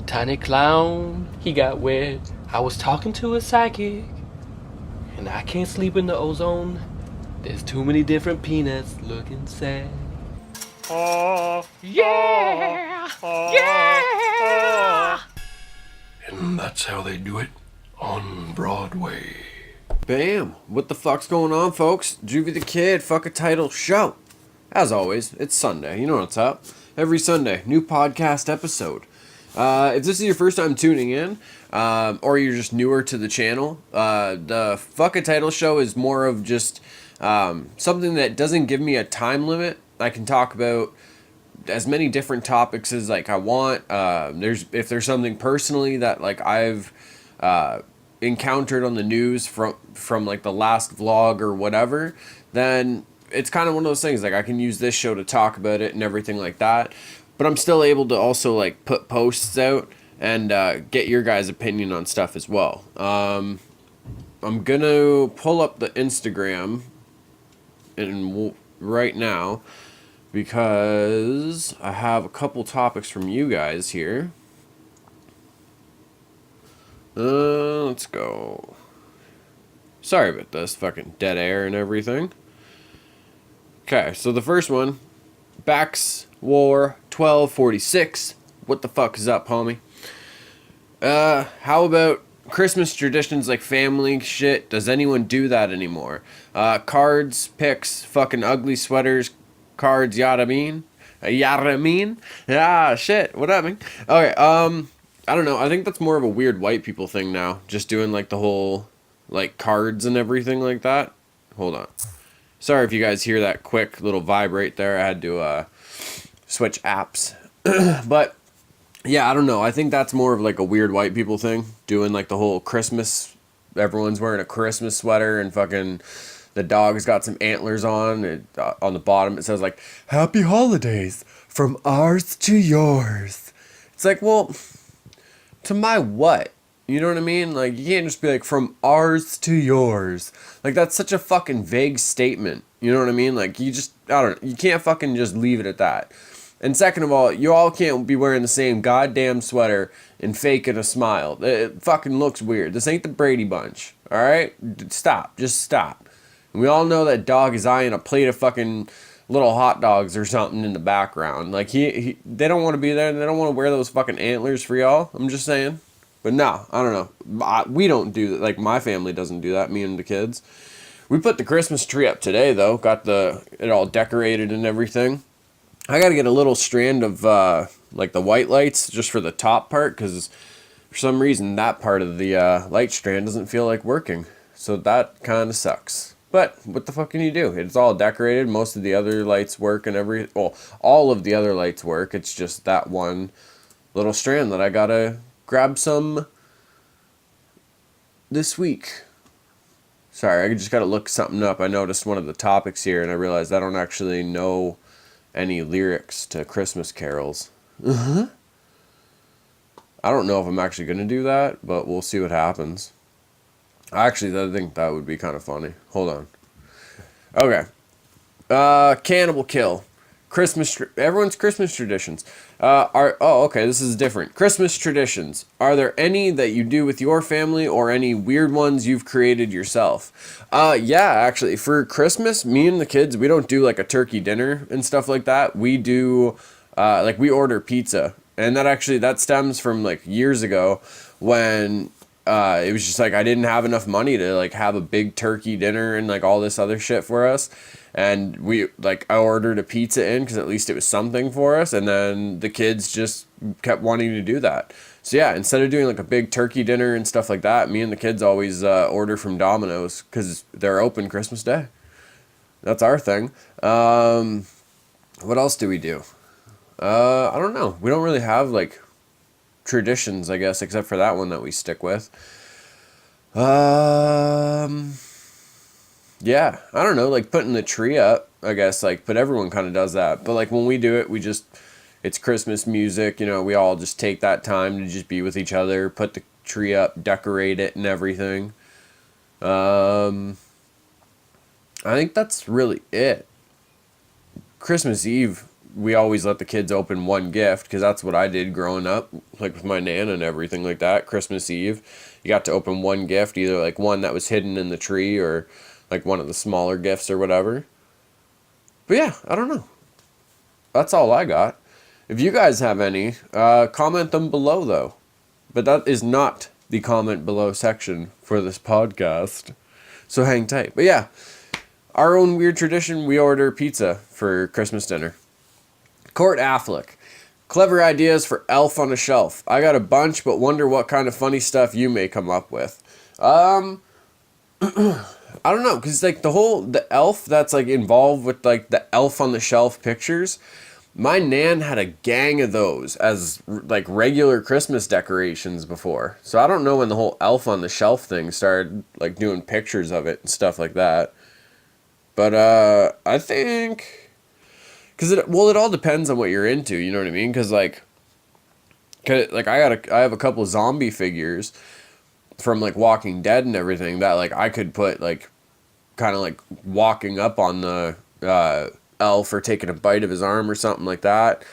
tiny clown, he got wet. I was talking to a psychic, and I can't sleep in the ozone. There's too many different peanuts looking sad. Oh, yeah! Yeah! And that's how they do it on Broadway. Bam! What the fuck's going on, folks? JuvyThaKid, fuck a title show. As always, it's Sunday. You know what's up. Every Sunday, new podcast episode. If this is your first time tuning in, or you're just newer to the channel, the fuck a title show is more of just something that doesn't give me a time limit. I can talk about as many different topics as like I want. If there's something personally that like I've encountered on the news from like the last vlog or whatever, then it's kind of one of those things like I can use this show to talk about it and everything like that, but I'm still able to also like put posts out and get your guys' opinion on stuff as well. I'm gonna pull up the Instagram right now because I have a couple topics from you guys here. Let's go. Sorry about this fucking dead air and everything. Okay, so the first one, Bax War 1246. What the fuck is up, homie? How about Christmas traditions like family shit? Does anyone do that anymore? Cards, pics, fucking ugly sweaters, cards, yada mean? Yada mean? Yeah, shit. What up, man? Okay, I don't know. I think that's more of a weird white people thing now. Just doing like the whole like cards and everything like that. Hold on. Sorry if you guys hear that quick little vibrate there. I had to switch apps. But yeah, I don't know. I think that's more of like a weird white people thing. Doing like the whole Christmas. Everyone's wearing a Christmas sweater and fucking the dog's got some antlers on. On the bottom it says like, "Happy Holidays from ours to yours." It's like, well, to my what? You know what I mean? Like, you can't just be like, from ours to yours. Like, that's such a fucking vague statement. You know what I mean? Like, you just, I don't know. You can't fucking just leave it at that. And second of all, you all can't be wearing the same goddamn sweater and faking a smile. It fucking looks weird. This ain't the Brady Bunch. Alright? Stop. Just stop. And we all know that dog is eyeing a plate of fucking little hot dogs or something in the background. Like, they don't want to be there. They don't want to wear those fucking antlers for y'all. I'm just saying. But no, I don't know. We don't do that. Like, my family doesn't do that, me and the kids. We put the Christmas tree up today, though. Got it all decorated and everything. I got to get a little strand of, like, the white lights just for the top part, because for some reason that part of the light strand doesn't feel like working. So that kind of sucks. But what the fuck can you do? It's all decorated. Most of the other lights work and all of the other lights work. It's just that one little strand that I got to grab some this week. Sorry, I just gotta look something up. I noticed one of the topics here and I realized I don't actually know any lyrics to Christmas carols. I don't know if I'm actually gonna do that, but we'll see what happens. Actually, I think that would be kind of funny. Hold on. Okay. Cannibal Kill. Everyone's Christmas traditions. Okay, this is different. Christmas traditions. Are there any that you do with your family or any weird ones you've created yourself? Yeah, actually, for Christmas, me and the kids, we don't do like a turkey dinner and stuff like that. We do, like we order pizza. And that stems from like years ago when it was just like I didn't have enough money to like have a big turkey dinner and like all this other shit for us. And I ordered a pizza in because at least it was something for us. And then the kids just kept wanting to do that. So yeah, instead of doing like a big turkey dinner and stuff like that, me and the kids always order from Domino's because they're open Christmas Day. That's our thing. What else do we do? I don't know. We don't really have like traditions, I guess, except for that one that we stick with. Yeah, I don't know, like putting the tree up, I guess, like, but everyone kind of does that. But like when we do it, it's Christmas music, you know, we all just take that time to just be with each other, put the tree up, decorate it and everything. I think that's really it. Christmas Eve, we always let the kids open one gift, because that's what I did growing up, like with my Nana and everything like that. Christmas Eve, you got to open one gift, either like one that was hidden in the tree or like one of the smaller gifts or whatever. But yeah, I don't know. That's all I got. If you guys have any, comment them below though. But that is not the comment below section for this podcast. So hang tight. But yeah, our own weird tradition, we order pizza for Christmas dinner. Court Affleck. Clever ideas for Elf on a Shelf. I got a bunch, but wonder what kind of funny stuff you may come up with. I don't know, because like the elf that's like involved with like the Elf on the Shelf pictures, my Nan had a gang of those as like regular Christmas decorations before. So I don't know when the whole Elf on the Shelf thing started like doing pictures of it and stuff like that. But I think, because it all depends on what you're into, you know what I mean? Because like I have a couple zombie figures from like Walking Dead and everything that like I could put like kind of like walking up on the elf or taking a bite of his arm or something like that.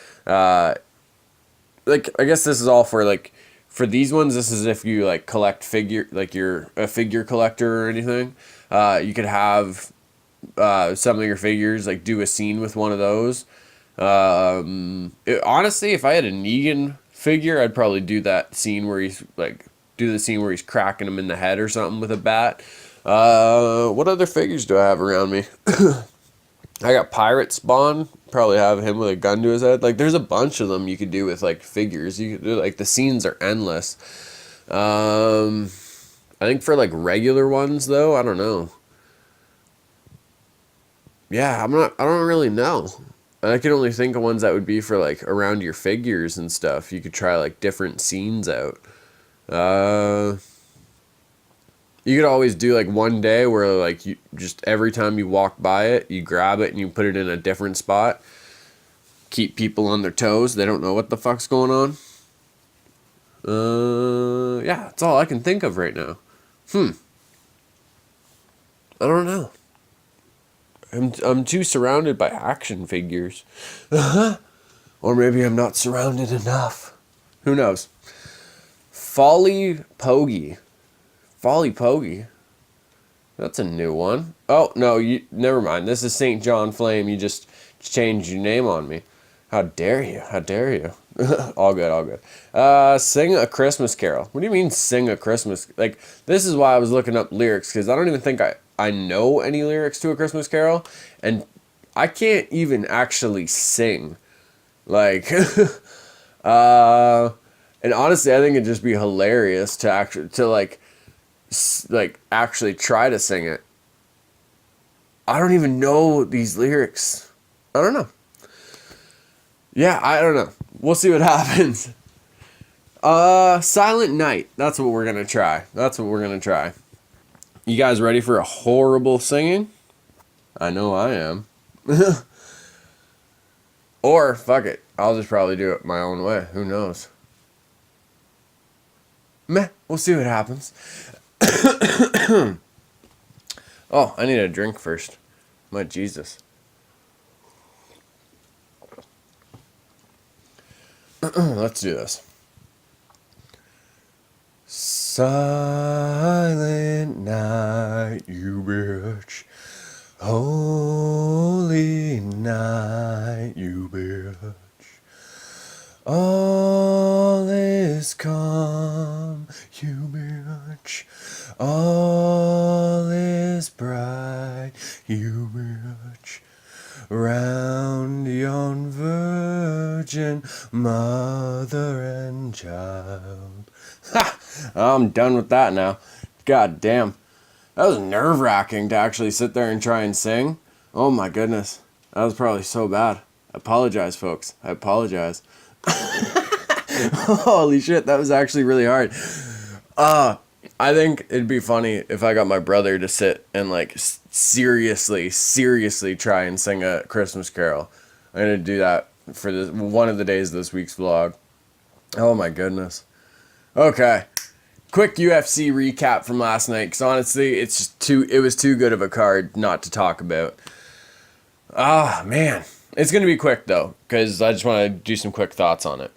Like I guess this is all for like, for these ones, this is if you like collect figure, like you're a figure collector or anything. You could have some of your figures like do a scene with one of those. Honestly, if I had a Negan figure, I'd probably do that scene where he's like do the scene where he's cracking him in the head or something with a bat. What other figures do I have around me? I got Pirate Spawn. Probably have him with a gun to his head. Like, there's a bunch of them you could do with like figures. You could do, like, the scenes are endless. I think for like regular ones though, I don't know. Yeah, I don't really know. I can only think of ones that would be for like around your figures and stuff. You could try like different scenes out. You could always do like one day where like you just every time you walk by it, you grab it and you put it in a different spot. Keep people on their toes. They don't know what the fuck's going on. Yeah, that's all I can think of right now. I don't know. I'm too surrounded by action figures. Or maybe I'm not surrounded enough. Who knows? Folly Poggy. That's a new one. Oh, no, never mind. This is St. John Flame. You just changed your name on me. How dare you? All good. Sing a Christmas carol. What do you mean sing a Christmas? Like, this is why I was looking up lyrics, because I don't even think I know any lyrics to a Christmas carol, and I can't even actually sing. Like, and honestly, I think it'd just be hilarious to actually try to sing it. I don't even know these lyrics. I don't know. Yeah, I don't know. We'll see what happens. Silent Night. That's what we're gonna try. You guys ready for a horrible singing? I know I am. Or, fuck it. I'll just probably do it my own way. Who knows? Meh. We'll see what happens. Oh, I need a drink first. My Jesus. Let's do this. Silent night, you bitch. Holy night, you bitch. All is calm, you bitch. All is bright, you bitch. Round yon virgin mother and child. Ha! I'm done with that now. God damn. That was nerve-wracking to actually sit there and try and sing. Oh my goodness. That was probably so bad. I apologize, folks. I apologize. Holy shit, that was actually really hard. I think it'd be funny if I got my brother to sit and like seriously try and sing a Christmas carol. I'm gonna do that for this one of the days of this week's vlog. Oh my goodness. Okay. Quick UFC recap from last night, because honestly, it was too good of a card not to talk about. Ah, man. It's going to be quick, though, because I just want to do some quick thoughts on it.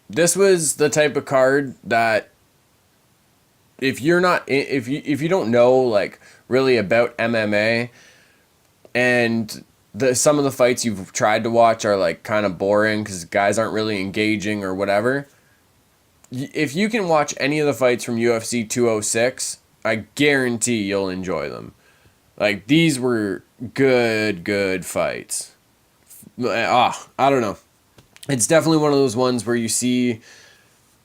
This was the type of card that if you're not, if you don't know, like, really about MMA, and some of the fights you've tried to watch are, like, kind of boring because guys aren't really engaging or whatever, if you can watch any of the fights from UFC 206, I guarantee you'll enjoy them. Like, these were good fights. I don't know. It's definitely one of those ones where you see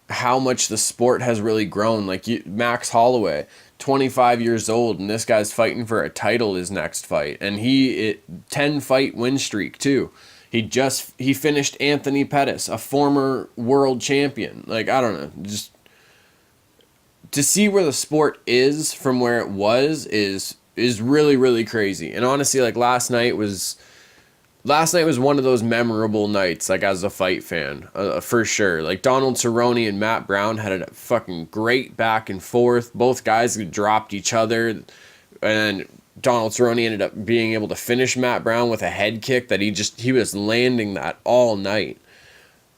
how much the sport has really grown. Like, Max Holloway, 25 years old, and this guy's fighting for a title his next fight. And 10-fight win streak, too. He finished Anthony Pettis, a former world champion. Like, I don't know. Just to see where the sport is from where it was is really, really crazy. And honestly, like, last night was one of those memorable nights, like, as a fight fan, for sure. Like, Donald Cerrone and Matt Brown had a fucking great back and forth. Both guys dropped each other, and Donald Cerrone ended up being able to finish Matt Brown with a head kick that he was landing that all night.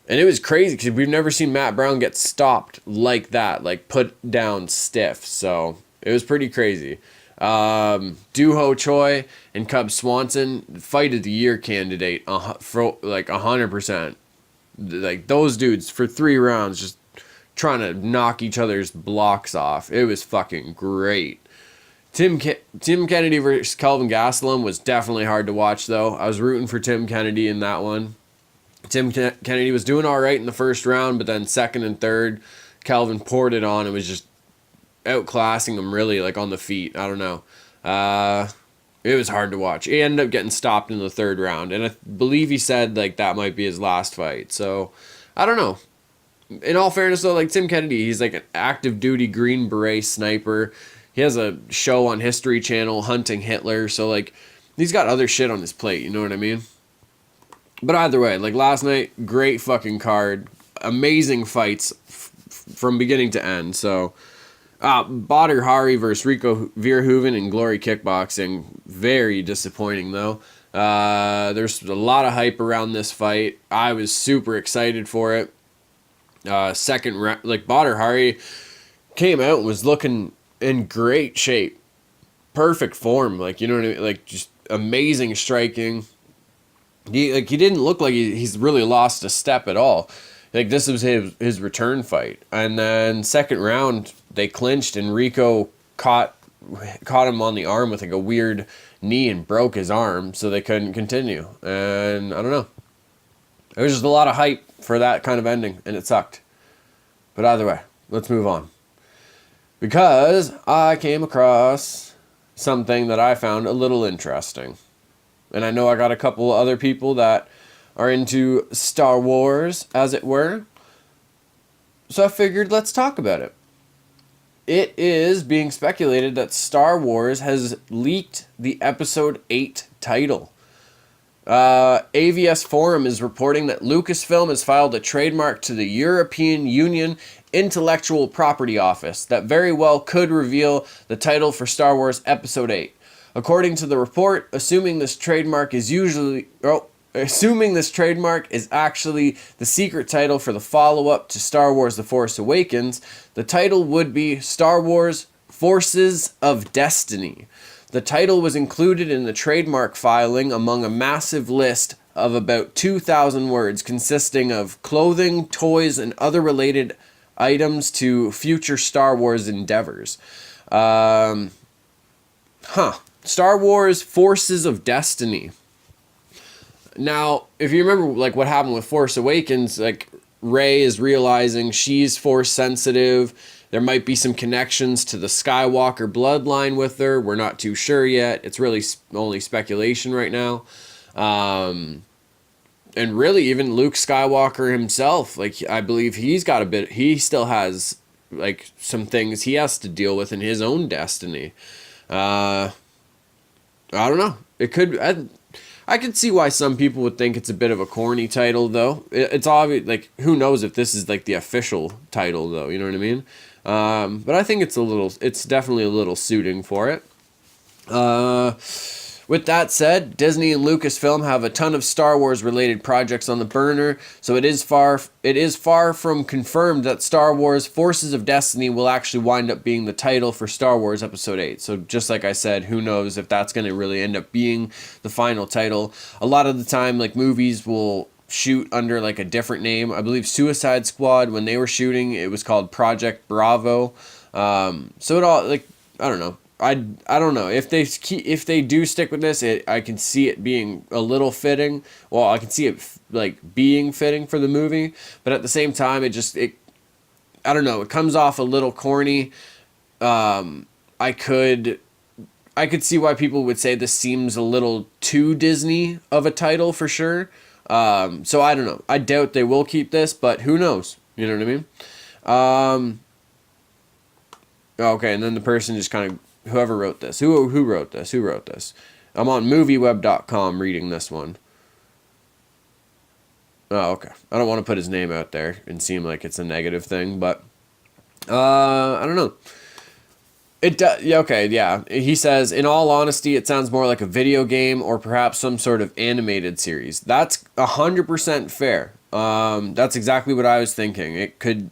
And it was crazy because we've never seen Matt Brown get stopped like that, like put down stiff. So it was pretty crazy. Doo-Ho Choi and Cub Swanson, fight of the year candidate, for like 100%. Like, those dudes for 3 rounds just trying to knock each other's blocks off. It was fucking great. Tim Kennedy versus Kelvin Gastelum was definitely hard to watch, though. I was rooting for Tim Kennedy in that one. Tim Kennedy was doing all right in the first round, but then second and third, Kelvin poured it on and was just outclassing him, really, like, on the feet. I don't know. It was hard to watch. He ended up getting stopped in the third round, and I believe he said, like, that might be his last fight. So, I don't know. In all fairness, though, like, Tim Kennedy, he's like an active duty Green Beret sniper. He has a show on History Channel, Hunting Hitler, so, like, he's got other shit on his plate, you know what I mean? But either way, like, last night, great fucking card. Amazing fights from beginning to end, so... Badr Hari versus Rico Verhoeven in Glory Kickboxing. Very disappointing, though. There's a lot of hype around this fight. I was super excited for it. Second round, like, Badr Hari came out and was looking in great shape. Perfect form, like, you know what I mean? Like, just amazing striking. He didn't look like he's really lost a step at all. Like, this was his return fight. And then second round, they clinched, and Rico caught him on the arm with, like, a weird knee and broke his arm, so they couldn't continue. And I don't know. It was just a lot of hype for that kind of ending, and it sucked. But either way, let's move on. Because I came across something that I found a little interesting. And I know I got a couple other people that are into Star Wars, as it were. So I figured, let's talk about it. It is being speculated that Star Wars has leaked the Episode 8 title. AVS Forum is reporting that Lucasfilm has filed a trademark to the European Union Intellectual Property Office that very well could reveal the title for Star Wars Episode 8. According to the report, assuming this trademark is actually the secret title for the follow-up to Star Wars The Force Awakens, the title would be Star Wars Forces of Destiny. The title was included in the trademark filing among a massive list of about 2,000 words consisting of clothing, toys, and other related items to future Star Wars endeavors. Star Wars Forces of Destiny. Now, if you remember, like, what happened with Force Awakens, like, Rey is realizing she's Force sensitive. There might be some connections to the Skywalker bloodline with her. We're not too sure yet. It's really only speculation right now. And really, even Luke Skywalker himself, like, I believe he still has, like, some things he has to deal with in his own destiny. I don't know. It could... I could see why some people would think it's a bit of a corny title, though. It's obvious, like, who knows if this is, like, the official title, though, you know what I mean? But I think it's definitely a little suiting for it. With that said, Disney and Lucasfilm have a ton of Star Wars related projects on the burner, so it is far from confirmed that Star Wars Forces of Destiny will actually wind up being the title for Star Wars Episode 8. So just like I said, who knows if that's going to really end up being the final title. A lot of the time, like, movies will shoot under like a different name. I believe Suicide Squad, when they were shooting, it was called Project Bravo. So it all, like, I don't know. I don't know if they do stick with this. I can see it being a little fitting. Well, I can see it like being fitting for the movie, but at the same time, I don't know. It comes off a little corny. I could see why people would say this seems a little too Disney of a title for sure. So I don't know. I doubt they will keep this, but who knows? You know what I mean? Okay, and then the person just kind of, whoever wrote this. Who wrote this? Who wrote this? I'm on movieweb.com reading this one. Oh, okay. I don't want to put his name out there and seem like it's a negative thing, but I don't know. Yeah, okay, yeah. He says, in all honesty, it sounds more like a video game or perhaps some sort of animated series. That's 100% fair. That's exactly what I was thinking. It could,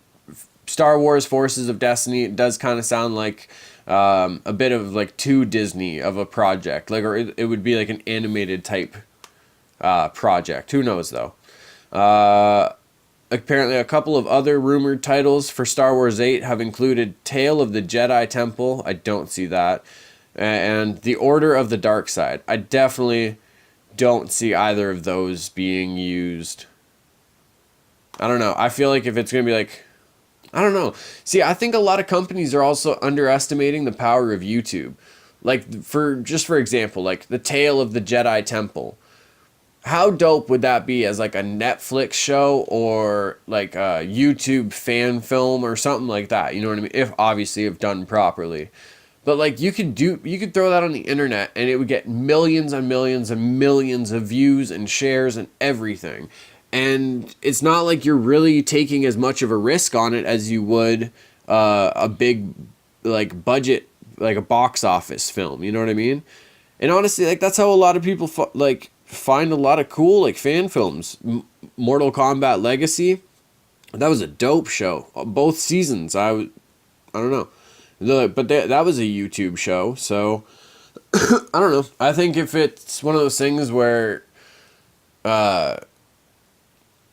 Star Wars Forces of Destiny, it does kind of sound like a bit of like too Disney of a project, like, or it would be like an animated type project. Who knows though? Apparently, a couple of other rumored titles for Star Wars 8 have included Tale of the Jedi Temple. I don't see that, and The Order of the Dark Side. I definitely don't see either of those being used. I don't know. I feel like if it's gonna be like, I don't know. See, I think a lot of companies are also underestimating the power of YouTube. Like, for example, like the Tale of the Jedi Temple. How dope would that be as like a Netflix show or like a YouTube fan film or something like that? You know what I mean? If done properly. But like you could throw that on the internet and it would get millions and millions and millions of views and shares and everything. And it's not like you're really taking as much of a risk on it as you would a big like budget, like a box office film. You know what I mean? And honestly, like that's how a lot of people find a lot of cool like fan films. Mortal Kombat Legacy, that was a dope show. Both seasons, I don't know, but that was a YouTube show. So I don't know. I think if it's one of those things where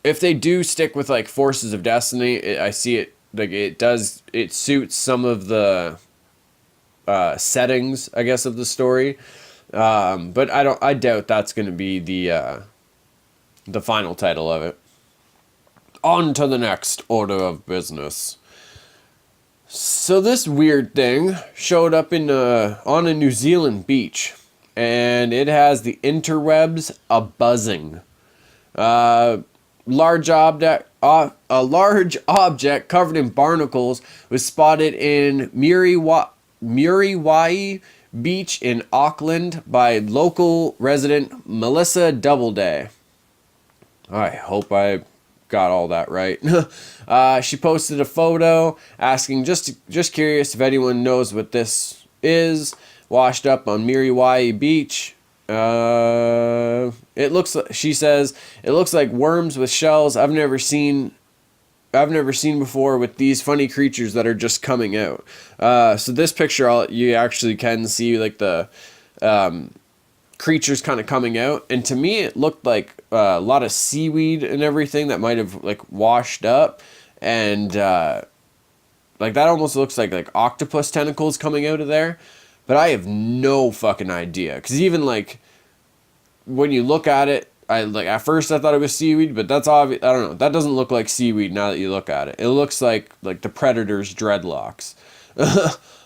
if they do stick with like Forces of Destiny, I see it like it suits some of the settings, I guess, of the story. But I doubt that's going to be the final title of it. On to the next order of business. So this weird thing showed up on a New Zealand beach, and it has the interwebs a-buzzing. A large object covered in barnacles was spotted in Muriwai Beach in Auckland by local resident Melissa Doubleday. I hope I got all that right. She posted a photo asking, just curious if anyone knows what this is. Washed up on Muriwai Beach. She says, it looks like worms with shells I've never seen before, with these funny creatures that are just coming out. So this picture, you actually can see like the creatures kind of coming out, and to me it looked like a lot of seaweed and everything that might have like washed up, and like that almost looks like octopus tentacles coming out of there. But I have no fucking idea, because even like when you look at it, at first I thought it was seaweed, but that's obvious. I don't know. That doesn't look like seaweed now that you look at it. It looks like the Predator's dreadlocks.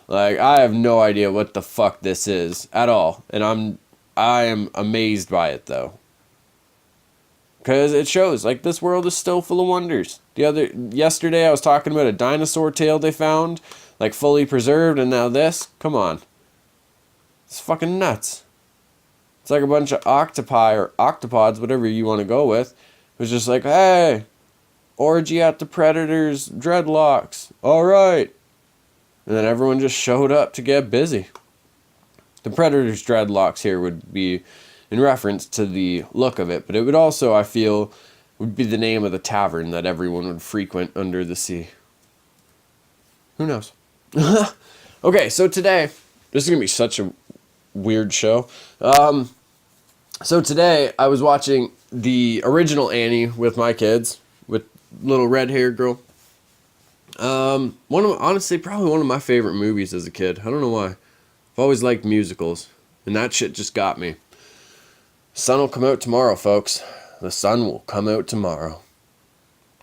Like, I have no idea what the fuck this is at all, and I am amazed by it though, because it shows like this world is still full of wonders. Yesterday I was talking about a dinosaur tail they found, like fully preserved, and now this. Come on, it's fucking nuts. It's like a bunch of octopi or octopods, whatever you want to go with. It was just like, hey, orgy at the Predator's dreadlocks. All right. And then everyone just showed up to get busy. The Predator's dreadlocks here would be in reference to the look of it, but it would also, I feel, would be the name of the tavern that everyone would frequent under the sea. Who knows? Okay, so today, this is going to be such a weird show. So today, I was watching the original Annie with my kids, with little red-haired girl. Honestly, probably one of my favorite movies as a kid. I don't know why. I've always liked musicals, and that shit just got me. Sun will come out tomorrow, folks. The sun will come out tomorrow.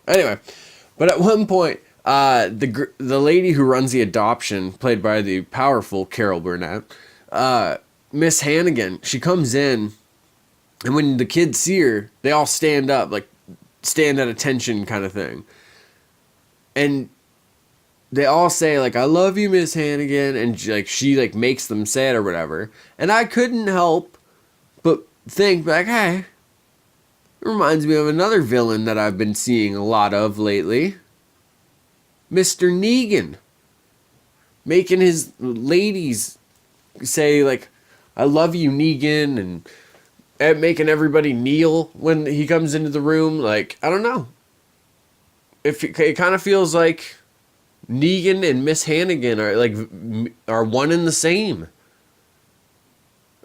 Anyway, but at one point, the lady who runs the adoption, played by the powerful Carol Burnett, Miss Hannigan, she comes in, and when the kids see her, they all stand up, like, stand at attention kind of thing. And they all say, like, I love you, Miss Hannigan, and she makes them say it or whatever. And I couldn't help but think, like, hey, it reminds me of another villain that I've been seeing a lot of lately. Mr. Negan. Making his ladies say, like, I love you, Negan, and making everybody kneel when he comes into the room. Like, I don't know. It kind of feels like Negan and Miss Hannigan are one and the same.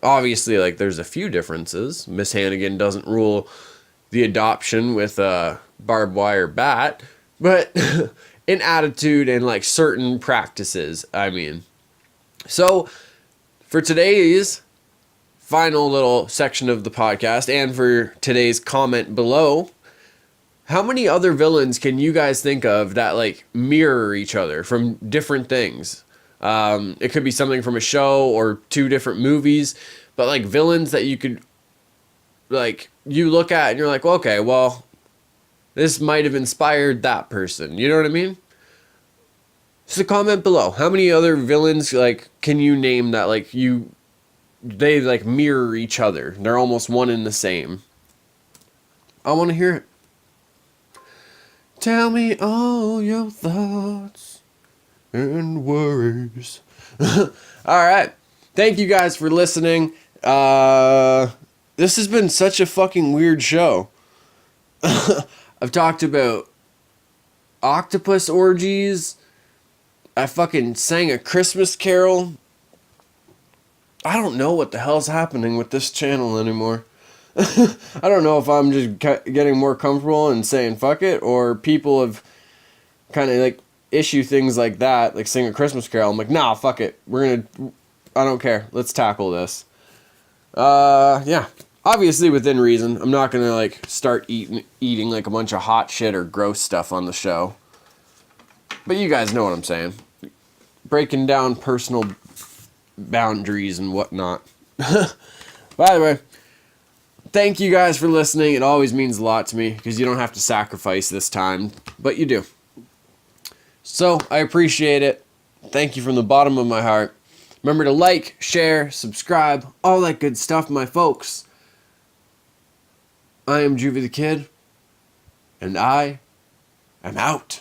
Obviously, like, there's a few differences. Miss Hannigan doesn't rule the adoption with a barbed wire bat, but in attitude and, like, certain practices, I mean. So, for today's final little section of the podcast, and for today's comment below, how many other villains can you guys think of that, like, mirror each other from different things? It could be something from a show or two different movies, but, like, villains that you could, like, you look at and you're like, well, okay, well, this might have inspired that person. You know what I mean? So comment below. How many other villains, like, can you name that, like, they, like, mirror each other? They're almost one and the same. I want to hear it. Tell me all your thoughts and worries. All right. Thank you guys for listening. This has been such a fucking weird show. I've talked about octopus orgies. I fucking sang a Christmas carol. I don't know what the hell's happening with this channel anymore. I don't know if I'm just getting more comfortable and saying fuck it, or people have kind of, like, issue things like that, like sing a Christmas carol. I'm like, nah, fuck it. I don't care. Let's tackle this. Yeah. Obviously within reason. I'm not gonna, like, start eating like a bunch of hot shit or gross stuff on the show. But you guys know what I'm saying. Breaking down personal boundaries and whatnot. By the way, thank you guys for listening. It always means a lot to me because you don't have to sacrifice this time, but you do. So I appreciate it. Thank you from the bottom of my heart. Remember to like, share, subscribe, all that good stuff, my folks. I am JuvyThaKid, and I am out.